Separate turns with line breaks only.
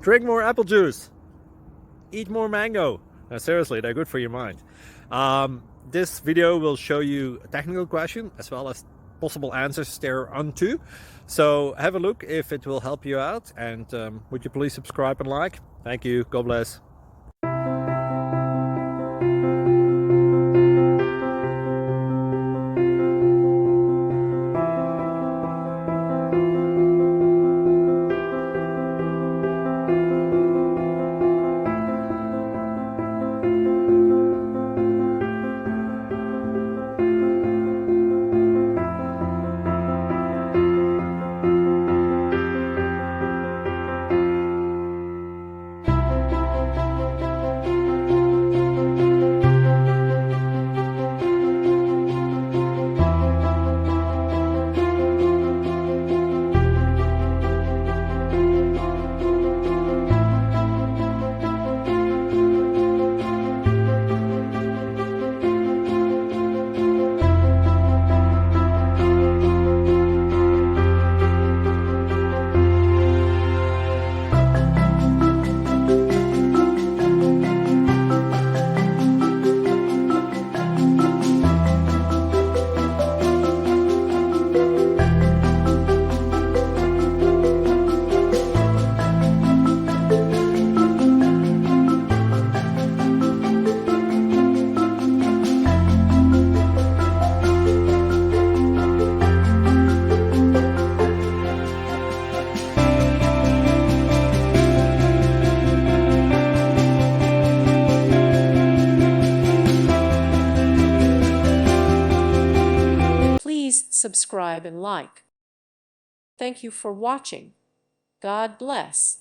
Drink more apple juice. Eat more mango. Seriously, they're good for your mind. This video will show you a technical question as well as possible answers thereunto. So have a look if it will help you out, and would you please subscribe and like? Thank you. God bless.
Please subscribe and like. Thank you for watching. God bless.